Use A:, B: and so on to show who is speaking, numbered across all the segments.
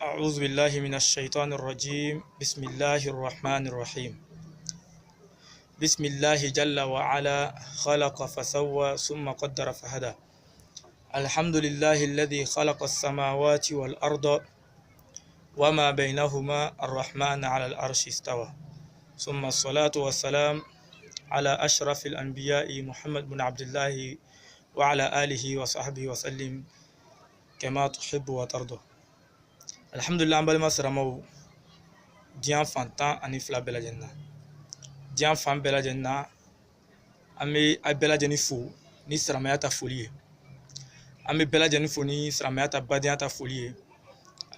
A: أعوذ بالله من الشيطان الرجيم بسم الله الرحمن الرحيم بسم الله جل وعلا خلق فسوى ثم قدر فهدى الحمد لله الذي خلق السماوات والأرض وما بينهما الرحمن على العرش استوى ثم الصلاة والسلام على أشرف الأنبياء محمد بن عبد الله وعلى آله وصحبه وسلم كما تحب وترضى. Alhamdulillah, an balima silamɛw, diɲɛ fan 12 bɛɛ lajɛlen na, diɲɛ fan bɛɛ lajɛlen na, an bɛ a bɛɛ lajɛlen fo ni silamɛya ta foli ye, an bɛ bɛɛ lajɛlen fo ni silamɛya ta badenya ta foli ye.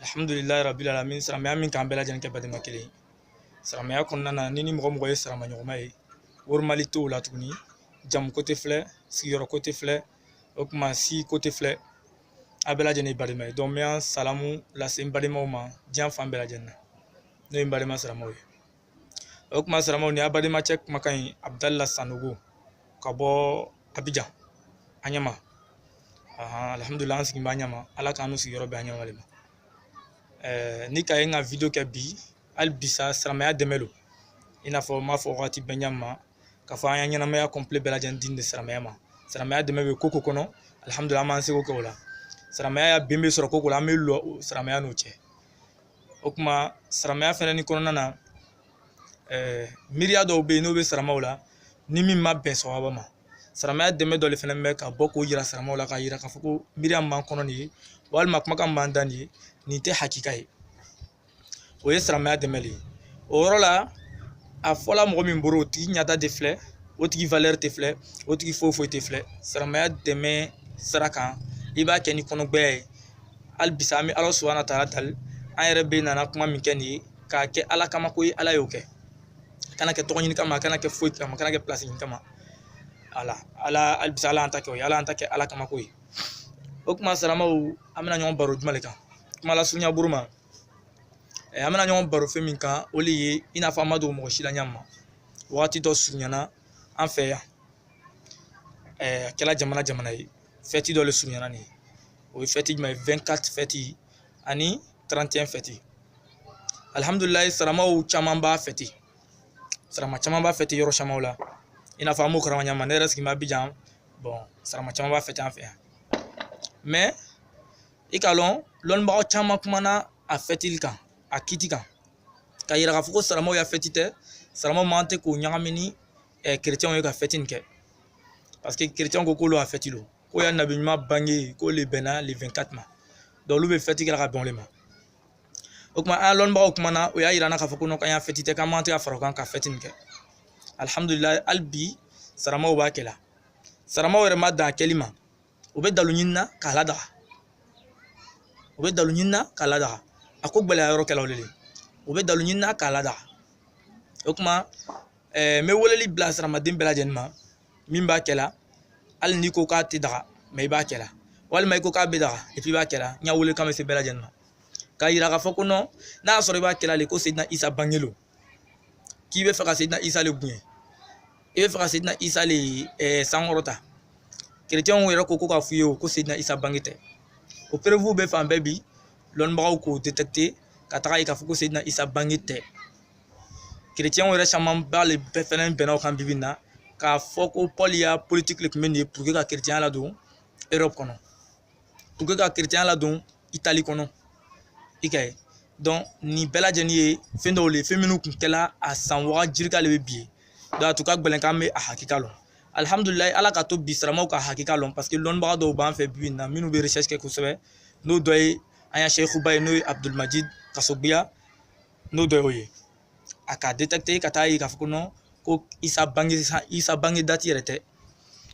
A: Alhamdulillah rabbil alamin, silamɛya min k'an bɛɛ lajɛlen kɛ baden kelen ye. Silamɛya kɔnɔna na ni mɔgɔ mɔgɔ ye silama ɲɔgɔnma ye, woromali t'o la tuguni, jamu ko tɛ filɛ, sigiyɔrɔ ko tɛ filɛ, o kuma si ko tɛ filɛ. A bɛɛ lajɛlen ye balima ye. Donc n bɛ an salamu lase n balimaw ma diɲɛ fan bɛɛ lajɛlen na, n'o ye n balima silamɛw ye. O kuma silamɛw, ni a balimacɛ kumakan ye Abdala Sanogo ka bɔ Abidjan, an ɲɛma. Alhamdulillah, an sigi b'an ɲɛma, ala k'an n'u sigiyɔrɔ bɛn an ɲɛma de ma. Ni ka ye n ka video kɛ bi, hali bi sa silamɛya dɛmɛ don, i n'a fɔ n m'a fɔ wagati bɛɛ ɲɛma k'a fɔ an y'an ɲɛnamaya complet bɛɛ lajɛlen di de silamɛya ma. Silamɛya dɛmɛ bɛ ko kɔnɔ, alhamdulillah an b'an seko kɛ o la. Silamɛya ya bɛn bɛ sɔrɔ ko la, an bɛ lɔ silamɛya n'o cɛ. O kuma silamɛya fɛnɛ ni kɔnɔna na miiriya dɔw bɛ yen n'o bɛ silamɛw la ni min ma bɛn sawaba ma. Silamɛya dɛmɛ dɔ de fɛnɛ bɛ ka bɔ k'o yira silamɛw la, k'a yira k'a fɔ ko miiriya min b'an kɔnɔ nin ye walima kumakan min b'an da nin ye, nin tɛ hakika ye. O ye silamɛya dɛmɛ de ye. O yɔrɔ la a fɔla mɔgɔ min bolo o tigi ɲata tɛ filɛ, o tigi valeur tɛ filɛ, o tigi foyi tɛ filɛ. Silamɛya dɛmɛ sira kan i b'a kɛ ni kɔnɔgbɛya ye. Hali bisa an bɛ ala subahana wataala tali, an yɛrɛ bɛ nana kuma min kɛ nin ye k'a kɛ ala kama ko ye, ala y'o kɛ. Kana kɛ tɔgɔ ɲini kama, kana kɛ foyi kama, kana kɛ place ɲini kama. Ala hali bisa ala an ta kɛ o ye, ala an ta kɛ ala kama ko ye. O kuma silamɛw, an bɛna ɲɔgɔn baro jumɛn de kan? Kuma lasurunya buru ma, an bɛna ɲɔgɔn baro fɛn min kan o de ye i n'a fɔ an ma dogo mɔgɔ si la ɲɛma wagati dɔ surunyana an fɛ yan, a kɛla jamana ye. Fɛti dɔ le surunyana nin ye, o ye fɛti jumɛn ye? 24 fɛti ani 31 fɛti. Alhamdulillah, silamɛw caman b'a fɛti, silamɛ caman b'a fɛti yɔrɔ camanw la, i n'a fɔ an m'o karama ɲama, ne yɛrɛ sigi bɛ Abidjan, bon silamɛ caman b'a fɛti an fɛ yan. Mais i ka lɔnnibagaw caman kumana a fɛtili kan, a kiti kan, ka yira k'a fɔ ko silamɛw ya fɛti tɛ, silamɛw man tɛ k'o ɲagami ni chrétiens ye ka fɛti nin kɛ, parce que chrétiens ko k'olu a fɛti don. Ko ya nabi ɲuman bange ko le bɛnna le 24 ma, donc olu bɛ fɛti kɛla ka bɛn o le ma. O kuma an lɔnnibagaw kumana, o y'a yira k'a fɔ ko k'an y'a fɛti tɛ, k'an man tɛ ka fara o kan ka fɛti nin kɛ. Alhamdulillah, hali bi silamɛw b'a kɛ la. Silamɛw yɛrɛ ma dan a kɛli ma, u bɛ dalu ɲini na k'a ladaga, u bɛ dalu ɲini na k'a ladaga. A ko gɛlɛya yɔrɔ kɛla o de ye, u bɛ dalu ɲini na k'a ladaga. O kuma n bɛ weleli bila silamɛden bɛɛ lajɛlen ma min b'a kɛ la, hali n'i ko k'a tɛ daga mais i b'a kɛ la, walima i ko k'a bɛ daga et puis i b'a kɛ la, n y'a wele kan bɛ se bɛɛ lajɛlen ma, k'a yira k'a fɔ ko non, n'a y'a sɔrɔ i b'a kɛ la de ko Seydina Isa bangelo, k'i bɛ fɛ ka Seydina Isa le bonya, i bɛ fɛ ka Seydina Isa le sankɔrɔta. Chrétiens yɛrɛ ko k'a f'i ye ko Seydina Isa bange tɛ. O preuve bɛ fan bɛɛ bi, lɔnnibagaw k'o détecter ka taga ye k'a fɔ ko Seydina Isa bange tɛ. Chrétiens yɛrɛ caman b'ale bɛɛ fɛnɛ bɛnna o kan bibi in na, k'a fɔ ko Paul ya politique le tun bɛ nin ye pour que ka chrétien ladon Europe kɔnɔ, pour que ka chrétien ladon Italie kɔnɔ, i ka ye. Donc nin bɛɛ lajɛlen ye fɛn dɔw le ye, fɛn minnu tun kɛla a san waga jirika le bɛ bi ye, donc a tun ka gɛlɛn k'an bɛ a hakika lɔn. Alhamdulillah, ala ka to bi silamɛw ka hakika lɔn, parce que lɔnnibaga dɔw b'an fɛ bibi in na minnu bɛ recherche kɛ kosɛbɛ, n'o dɔ ye an ya Sheikhuba ye, n'o ye Abdulmajid Kasobiya, n'o dɔ y'o ye. A ka détecter ka taa ye k'a fɔ ko non, ko Isa bange date yɛrɛ tɛ.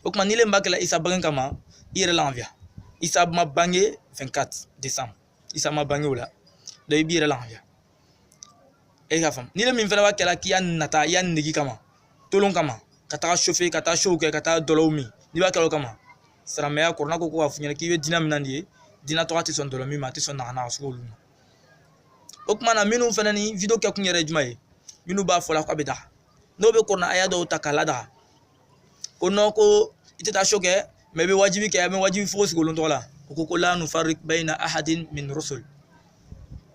A: O kuma n'i le b'a kɛla Isa bange kama, i yɛrɛ lafiya. Isa ma bange 24 décembre, Isa ma bange o la, donc i b'i yɛrɛ lafiya. E ka faamu. N'i le min fɛnɛ b'a kɛla k'i y'a nata, i y'a nege kama, tolon kama, ka taga chauffer, ka taa show kɛ, ka taa dɔlɔw min, n'i b'a kɛla o kama, silamɛya kɔrɔna ko k'a fɔ ɲɛna k'i bɛ diinɛ min na nin ye, diinɛ tɔgɔ tɛ sɔn dɔlɔ min ma, a tɛ sɔn naganaga sugu olu ma. O kuma na minnu fɛnɛ ni video kɛ kun yɛrɛ ye jumɛn ye, minnu b'a fɔ la k'a bɛ daga, n'o bɛ kɔrɔna aya dɔw ta k'a ladaga, ko non ko i tɛ taa show kɛ mais i bɛ wajibi kɛ, a bɛ wajibi fogo sigi olu tɔgɔ la, o ko la nufarriqu bayna ahadin min rusul,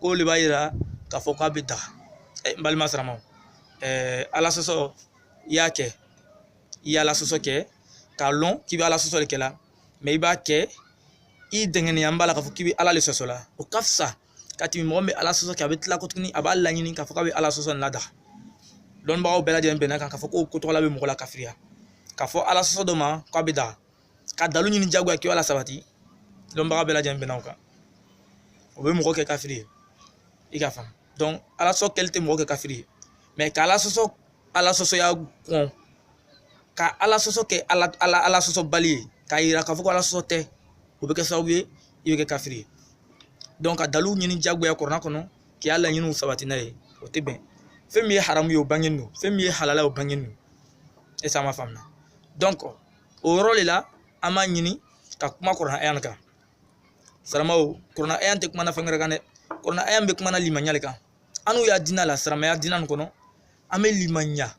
A: ko le b'a yira k'a fɔ k'a bɛ daga n balima silamɛw ala sɔsɔ i y'a kɛ i y'a ala sɔsɔ kɛ k'a lɔn k'i bɛ ala sɔsɔ de kɛ la mais i b'a kɛ i dɛngɛniya b'a la k'a fɔ k'i bɛ ala le sɔsɔ la o ka fisa ka tɛmɛ mɔgɔ min bɛ ala sɔsɔ kɛ a bɛ tila ko tuguni a b'a laɲini k'a fɔ k'a bɛ ala sɔsɔ nin ladaga dɔnnibagaw bɛɛ lajɛlen bɛnna kan k'a fɔ ko kotɔgɔla bɛ mɔgɔ la kafiriya k'a fɔ ala sɔsɔ dɔ ma k'a bɛ daga ka dalu ɲini jagoya k'i ala sabati dɔnnibaga bɛɛ lajɛlen bɛnna o kan o bɛ mɔgɔ kɛ kafiri ye i k'a faamu donc ala sɔsɔ kɛli tɛ mɔgɔ kɛ kafiri ye mais ka ala sɔsɔya kɔn ka ala sɔsɔ kɛ ala sɔsɔ bali ye k'a yira k'a fɔ ko ala sɔsɔ tɛ o bɛ kɛ sababu ye i bɛ kɛ kafiri ye donc ka dalu ɲini jagoya kɔrɔna kɔnɔ k'i y'a laɲiniw sabati n'a ye o tɛ bɛn fɛn min ye haramu ye o bangeni don fɛn min ye halala ye o bangeni don est ce que an m'a faamuya donc o yɔrɔ de la an b'a ɲini ka kuma kuranɛ kan saramaw kuranɛ tɛ kuma na fɛn wɛrɛ kan dɛ kuranɛ bɛ kuma na limaniya de kan an n'u y'a dinɛ la silamɛya dinɛ nin kɔnɔ an bɛ limaniya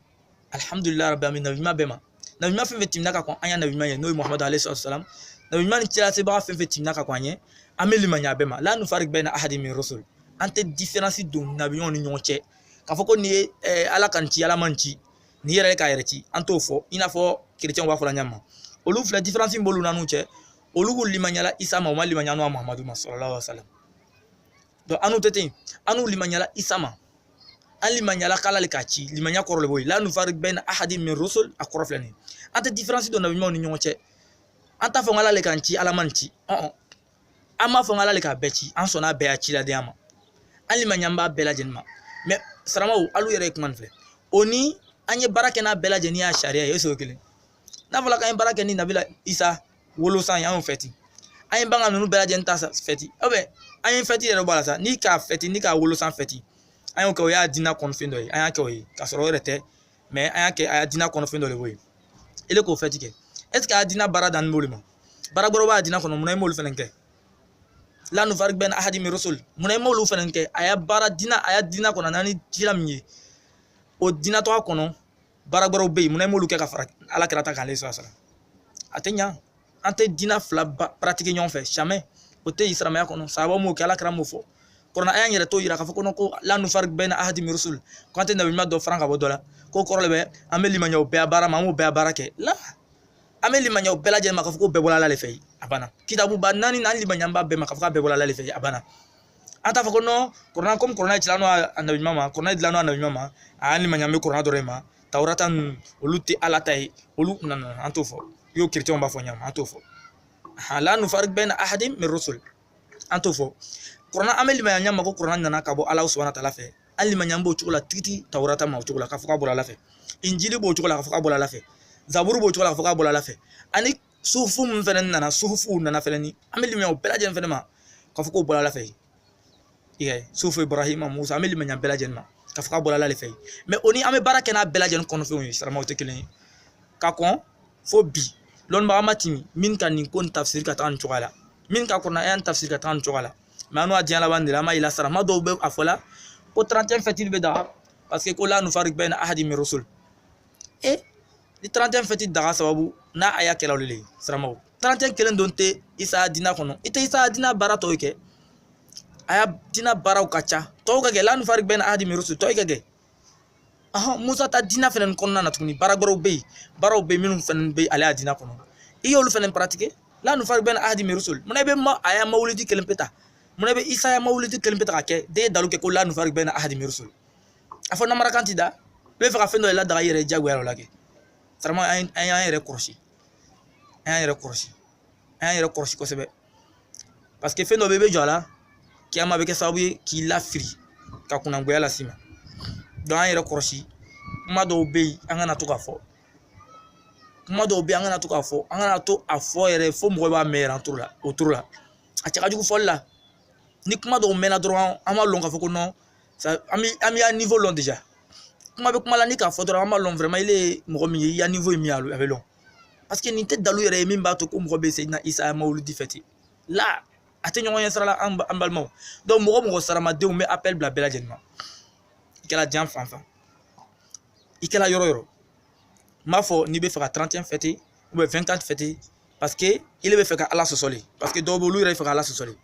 A: alhamdulilayi rabi alamin nabi ɲuman bɛɛ ma nabi ɲuman fɛn fɛn tɛmɛna ka kɔn an y'a nabi ɲuman ye n'o ye muhamadu alayhi salam nabi ɲuman ni cɛlasebaga fɛn fɛn tɛmɛna ka kɔn an ye an bɛ limaniya bɛɛ ma la nufarik bayna ahadin min rusul an tɛ différence don nabi ɲumanw ni ɲɔgɔn cɛ k'a fɔ ko nin ye ala ka nin ci ala man ci nin yɛrɛ k'a yɛrɛ ci an t'o fɔ i n'a fɔ chrétiens b'a fɔ la ɲama olu filɛ différence min b'olu n'u cɛ olu k'u limaniyala isa ma o ma limaniyala muhamadu ma sallallahu alaihi wa sallam donc an n'u tɛ ten an n'u limaniyala isa ma an limaniyala k'ala le k'a ci limaniya kɔrɔ le b'o ye la nufarik bayna ahadin min rusul a kɔrɔ filɛ nin ye an tɛ différence don nabi ɲumanw ni ɲɔgɔn cɛ an t'a fɔ ala le k'an ci ala man ci an m'a fɔ ala le k'a bɛɛ ci an sɔnna bɛɛ y'a ciladenya ma an limaniya b'a bɛɛ lajɛlen ma mais saramaw alu yɛrɛ ye kuma nin filɛ o ni an ye baara kɛ n'a bɛɛ lajɛlen y'a sariya ye o ye kelen n'a fɔra k'an ye baara kɛ ni nabila isa wolosan ye an y'o fɛti an ye banga ninnu bɛɛ lajɛlen ta fɛti an ye fɛti yɛrɛ bɔ a la sa ni k'a fɛti ni k'a wolosan fɛti an y'o kɛ o y'a dinɛ kɔnɔfɛn dɔ ye an y'a kɛ o ye k'a sɔrɔ o yɛrɛ tɛ mais an y'a kɛ a y'a dinɛ kɔnɔfɛn dɔ de b'o ye ele k'o fɛti kɛ est ce que a dinɛ baara danni b'olu ma baara gbɔdɔ b'a dinɛ kɔnɔ munna i m'olu fɛnɛ kɛ la nufarik bayna ahadin min rusul munna i m'olu fɛnɛ kɛ a y'a dinɛ kɔnɔ n'ani cila min ye o dinɛ tɔgɔ kɔnɔ baara gbɔdɔw bɛ yen munna i m'olu kɛ ka fara ala kira ta kan ale sɔrɔ a tɛ ɲa an tɛ dinɛ fila pratique ɲɔgɔn fɛ jamais o tɛ yen silamɛya kɔnɔ sahaba m'o kɛ ala kira m'o fɔ kuranɛ an y'an yɛrɛ t'o yira k'a fɔ ko la nufarik bayna ahadin min rusul ko an tɛ nabi ɲuman dɔ faran ka bɔ dɔ la ko kɔrɔ le bɛ an bɛ limaniya o bɛɛ baara ma an b'o bɛɛ baara kɛ la an bɛ limaniya o bɛɛ lajɛlen ma k'a fɔ ko bɛɛ bɔra ala de fɛ yen a banna kitabuba naani n'an limaniya b'a bɛɛ ma k'a fɔ k'a bɛɛ bɔra ala de fɛ yen a banna an t'a fɔ ko non kuranɛ comme kuranɛ ye dilanna a nabi ɲuman ma kuranɛ dilanna a nabi ɲuman ma a y'an limaniya an bɛ kuranɛ dɔrɔn ma tawurata ninnu olu tɛ ala ta ye olu nana an t'o fɔ i y'o chrétiens b'a fɔ ɲama an t'o fɔ la nufarik bayna ahadin min rusul an t'o fɔ kuranɛ an bɛ limaniya ɲama ko kuranɛ nana ka bɔ ala subhanahu wa ta'ala fɛ an limaniya b'o cogo la tigiti tawurata ma o cogo la k'a fɔ k'a bɔra ala fɛ injili b'o cogo la k'a fɔ k'a bɔra ala fɛ zaburu b'o cogo la k'a fɔ k'a bɔra ala fɛ ani sufu min fɛnɛ nana sufuw nana fɛnɛ ni an bɛ limaniya o bɛɛ lajɛlen fɛnɛ ma k'a fɔ k'o bɔra ala fɛ i y'a ye sufu ibrahima musa an bɛ limaniya bɛɛ lajɛlen ma k'a fɔ k'a bɔra ala de fɛ yen mais o ni an bɛ baara kɛ n'a bɛɛ lajɛlen kɔnɔfɛnw ye saramaw tɛ kelen ye ka kɔn fo bi lɔnnibaga ma timi min ka nin ko nin tafsiri ka taga nin cogoya la min ka kuranɛ an tafsiri ka taga nin cogoya la mais an n'o diɲɛ laban de la an b'a yira sarama dɔw bɛ a fɔ la ko 31 fêtili bɛ daga parce que ko la nufarik bayna ahadin min rusul ni 31 fêti daga sababu n'a a y'a kɛla olu le ye saramaw 31 kelen don tɛ isa dinɛ kɔnɔ i tɛ isa dinɛ baara tɔw kɛ a y'a dinɛ baaraw ka ca tɔw ka kɛ la nufarik bayna ahadin min rusul tɔw ka kɛ musa ta dinɛ fɛnɛ kɔnɔna na tuguni baara wɛrɛw bɛ yen baaraw bɛ yen minnu fɛnɛ bɛ ale y'a dinɛ kɔnɔ i y'olu fɛnɛ pratique la nufarik bayna ahadin min rusul munna i bɛ a y'a mawulidi kelen pe ta munna i bɛ isa ya mawulidi kelen pe ta ka kɛ den ye dalu kɛ ko la nufarik bayna ahadin min rusul a fɔ namarakan ti da i bɛ fɛ ka fɛn dɔ de ladaga i yɛrɛ jagoya o la kɛ sarama an y'an yɛrɛ kɔlɔsi an y'an yɛrɛ kɔlɔsi kosɛbɛ parce que fɛn dɔ bɛ i bɛ jɔ a la kiyama bɛ kɛ sababu ye k'i lafili ka kunnangoya las'i ma donc an yɛrɛ kɔlɔsi kuma dɔw bɛ yen an kana to k'a fɔ kuma dɔw bɛ yen an kana to k'a fɔ an kana to a fɔ yɛrɛ fo mɔgɔ b'a mɛn yɛrɛ o turu la a cɛ ka jugu fɔli la ni kuma dɔw mɛnna dɔrɔn an b'a lɔn k'a fɔ ko non an bɛ y'a niveau lɔn déjà kuma bɛ kuma la ni k'a fɔ dɔrɔn an b'a lɔn vraiment ile ye mɔgɔ min ye i ya niveau ye min ye a bɛ lɔn parce que nin tɛ dalu yɛrɛ ye min b'a to ko mɔgɔ bɛ Seydina Isa mawuludi fêter là a tɛ ɲɔgɔn ɲɛ sira la an balimaw donc mɔgɔ saramadenw bɛ appel bila bɛɛ lajɛlen ma i kɛra diɲɛ fan fan i kɛra yɔrɔ yɔrɔ n b'a fɔ n'i bɛ fɛ ka 31 fêter ou bien 24 fêter parce que ile bɛ fɛ ka ala sɔsɔli parce que dɔw bɛ olu yɛrɛ bɛ fɛ ka ala sɔsɔli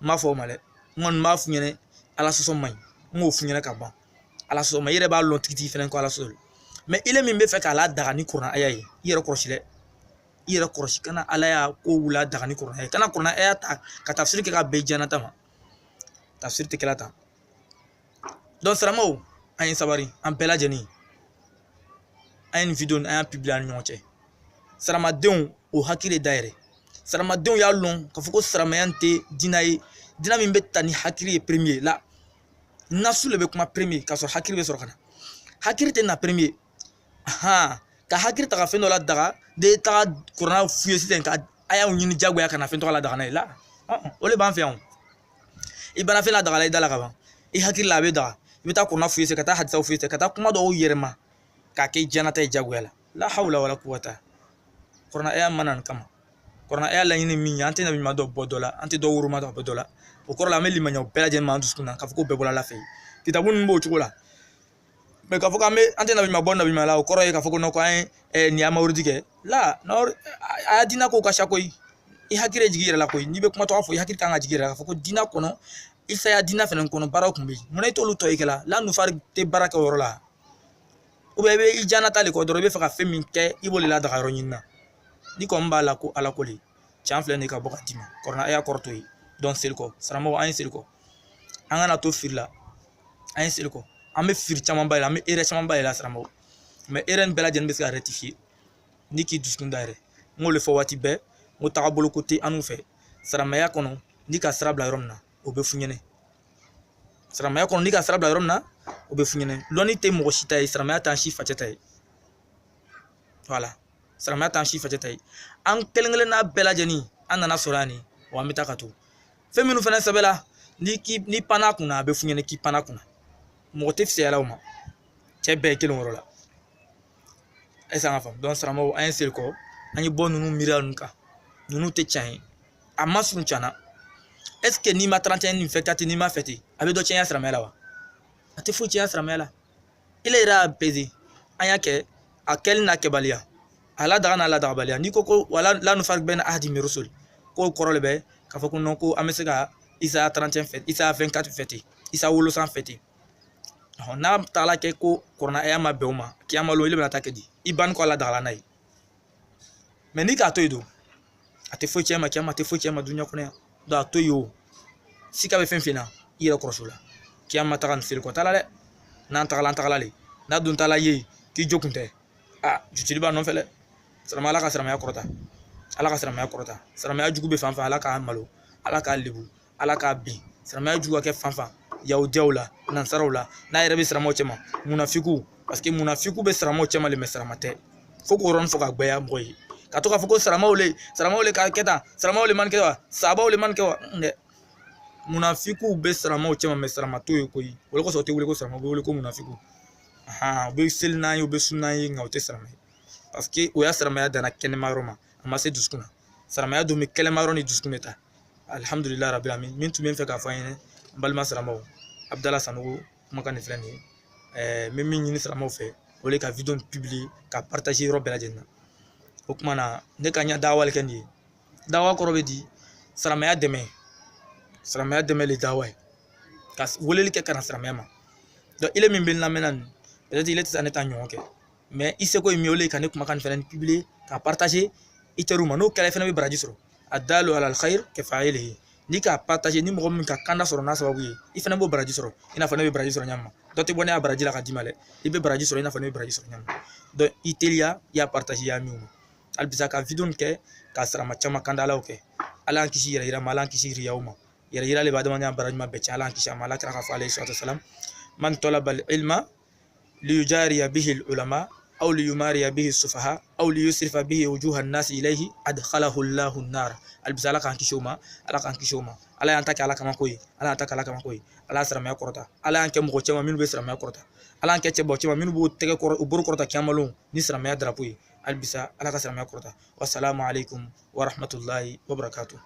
A: n b'a fɔ o ma dɛ n kɔni b'a f'u ɲɛna ala sɔsɔ man ɲi n k'o f'u ɲɛna ka ban ala sɔsɔ ma i yɛrɛ b'a lɔn tigitigi fɛnɛ ko ala sɔsɔ mais ile min bɛ fɛ k'a daga ni kuranɛ aya ye i yɛrɛ kɔlɔsi dɛ i yɛrɛ kɔlɔsi kana ala y'a ko wula daga ni kuranɛ ye kana kuranɛ aya ta ka tafsiri kɛ ka bɛn janata ma tafsiri tɛ kɛla tan donc saramaw an ye sabari an bɛɛ lajɛlen an ye nin video an y'a publier an ni ɲɔgɔn cɛ saramadenw o hakili dayɛlɛ saramadenw y'a lɔn k'a fɔ ko silamɛya tɛ diinɛ ye diinɛ min bɛ ta ni hakili ye premier la nasu le bɛ kuma premier k'a sɔrɔ hakili bɛ sɔrɔ ka na hakili tɛ na premier ka hakili ta ka fɛn dɔ la daga de taga kuranɛ f'u ye sisan ka a y'aw ɲini jagoya ka na fɛn tɔgɔ la daga n'a ye la o le b'an fɛ yan i bana fɛn la daga la i da la ka ban i hakili la a bɛ daga i bɛ taa kuranɛ f'u ye ka taa hadisaw f'u ye ka taa kuma dɔw yɛrɛma k'a kɛ janata ye jagoya la hawla wala quwwata kuranɛ aya mana nin kama kuranɛ aya laɲini min ye an tɛ nabi ɲuman dɔ bɔ dɔ la an tɛ dɔ woroma dɔ bɔ dɔ la o kɔrɔ la an bɛ limaniya bɛɛ lajɛlen ma an dusukun na k'a fɔ ko bɛɛ bɔra ala fɛ kitabu ninnu b'o cogo la mais k'a fɔ k'an bɛ an tɛ nabi ɲuman bɔ nabi ɲuman la o kɔrɔ ye k'a fɔ ko an ye nin y'a mawurudi kɛ la a diinɛ ko ka sa koyi i hakili jigi yɛrɛ la koyi n'i bɛ kuma tɔgɔ fɔ i hakili kan ka jigi yɛrɛ la k'a fɔ ko diinɛ kɔnɔ Isaya diinɛ fɛnɛ kɔnɔ baaraw tun bɛ yen munna i t'olu tɔ i kɛla la nufari tɛ baara kɛ o yɔrɔ la ou bien i bɛ i janata le kɔ dɔrɔn i bɛ fɛ ka fɛn min kɛ i b'o de la daga yɔrɔ ɲini na ni kɔni b'a la ko ala ko le can filɛ nin ka bɔ ka d'i ma kuranɛ aya kɔrɔ to yen donc seli kɔ saramɔgɔ an ye seli kɔ an kana to firi la an ye seli kɔ an bɛ firi caman ba la an bɛ erreur caman ba la saramɔgɔ mais erreur bɛɛ lajɛlen bɛ se ka rectifier ni k'i dusukun dayɛlɛ n k'o le fɔ waati bɛɛ n ko tagabolo ko tɛ an n'u fɛ silamɛya kɔnɔ ni ka sira bila yɔrɔ min na o bɛ f'u ɲɛna silamɛya kɔnɔ ni ka sira bila yɔrɔ min na o bɛ f'u ɲɛna lɔnni tɛ mɔgɔ si ta ye silamɛya t'an si facɛ ta ye voilà silamɛya t'an si facɛ ta ye an kelen kelen n'a bɛɛ lajɛlen an nana sɔrɔ yan nin wa an bɛ taa ka to fɛn minnu fana sɛbɛnna ni panna kunna a bɛ f'u ɲɛna k'i panna kunna mɔgɔ tɛ fisayala o ma cɛ bɛɛ ye kelen yɔrɔ la est-ce que an ka faamu donc saramɔgɔw an ye seli kɔ an ye bɔ ninnu miiriya ninnu kan ninnu tɛ tiɲɛ ye a ma surun tiɲɛna est-ce que n'i ma 31 ni fɛta ten n'i ma fɛte a bɛ dɔ tiɲɛ silamɛya la wa a tɛ foyi tiɲɛ silamɛya la ile yɛrɛ y'a peze an y'a kɛ a kɛli n'a kɛbaliya a ladaga n'a ladagabaliya n'i ko ko wala la nufari bɛna ahadi mi rusul k'o kɔrɔ le bɛ k'a fɔ ko non ko an bɛ se ka Isaya 31 fɛte Isaya 24 fɛte Isa wolosan fɛte n'a taala kɛ ko kuranɛ aya ma bɛn o ma kiyama lon ile bɛna taa kɛ di i banni kɔ a ladagala n'a ye mais ni k'a to yen don a tɛ foyi tiɲɛ ma kiyama a tɛ foyi tiɲɛ ma dunuya kɔnɔ yan donc a to yen o sika bɛ fɛn fɛn na i yɛrɛ kɔlɔsi o la kiyama taga nin seli kɔ t'a la dɛ n'an tagala an tagala le n'a dun taala ye k'i jo kun tɛ jutili b'a nɔfɛ dɛ silamɛ ala ka silamɛya kɔrɔta ala ka silamɛya kɔrɔta silamɛya jugu bɛ fan fɛn ala k'a malo ala k'a lebu ala k'a bin silamɛya jugu ka kɛ fan fan yahudiyaw la nansaraw la n'a yɛrɛ bɛ silamɛw cɛ ma munafiku parce que munafiku bɛ silamɛw cɛ ma le mais silamɛ tɛ fo k'o yɔrɔnin fɔ ka gbɛya mɔgɔ ye ka to k'a fɔ ko silamɛw le ka kɛ tan silamɛw le man kɛ wa sahabaw le man kɛ wa dɛ munafiku bɛ silamɛw cɛ ma mais silamɛ t'o ye koyi o de kosɔn o tɛ wele ko silamɛ u bɛ wele ko munafiku u bɛ seli n'an ye u bɛ sun n'an ye nka o tɛ silamɛ ye parce que o y'a silamɛya danna kɛnɛma yɔrɔ ma a ma se dusukun na silamɛya dun bɛ kɛnɛma yɔrɔ ni dusukun de ta alhamdulilayi rabil alamin min tun bɛ n fɛ k'a fɔ an ɲɛna n balima silamɛw Abdala Sanogo kumakan nin filɛ nin ye n bɛ min ɲini silamɛw fɛ o de ka video publier ka partager yɔrɔ bɛɛ lajɛlen na o kuma na ne ka ɲɛ dawali kɛ nin ye dawa kɔrɔ bɛ di silamɛya dɛmɛ le dawa ye ka weleli kɛ ka na silamɛya ma donc ile min bɛ n lamɛnna nin peut-être ile tɛ se ne ta ɲɔgɔn kɛ mais i seko ye min ye o le ka ne kumakan nin fɛnɛ publier ka partager i teriw ma n'o kɛra i fɛnɛ bɛ baraji sɔrɔ adalu alal khair kafa'ilihi ni k'a partager ni mɔgɔ min ka kanda sɔrɔ n'a sababu ye i fɛnɛ b'o baraji sɔrɔ i n'a fɔ ne bɛ baraji sɔrɔ ɲa ma dɔ tɛ bɔ ne y'a baraji la ka d'i ma dɛ i bɛ baraji sɔrɔ i n'a fɔ ne bɛ baraji sɔrɔ ɲa ma donc i teliya i y'a partager i y'a min ma hali bisa ka video nin kɛ ka sirama caman kandalaw kɛ ala y'an kisi yɛrɛ yira ma ala y'an kisi riyaw ma yɛrɛ yira le b'a adamadenya bara ɲuman bɛɛ cɛn ala y'an kisi a ma ala kɛra k'a fɔ alayhi salatu wasalam man talaba al ilma liyujariya bihi al ulama aw liyumariya bihi sufaha aw liyusrifa bihi wujuha an-nas ilayhi adkhalahu Allahu an-nar albisa ala k'an kisi o ma ala k'an kisi o ma ala y'an ta kɛ ala kama ko ye ala y'an ta kɛ ala kama ko ye ala y'a silamɛya kɔrɔta ala y'an kɛ mɔgɔ cɛman minnu bɛ silamɛya kɔrɔta ala y'an kɛ cɛbɔ cɛman minnu b'u tɛgɛ kɔrɔ u bolo kɔrɔta kiyama ni silamɛya darapo ye albisa ala ka silamɛya kɔrɔta wassalamu alaikum wa rahmatullahi wa barakatuh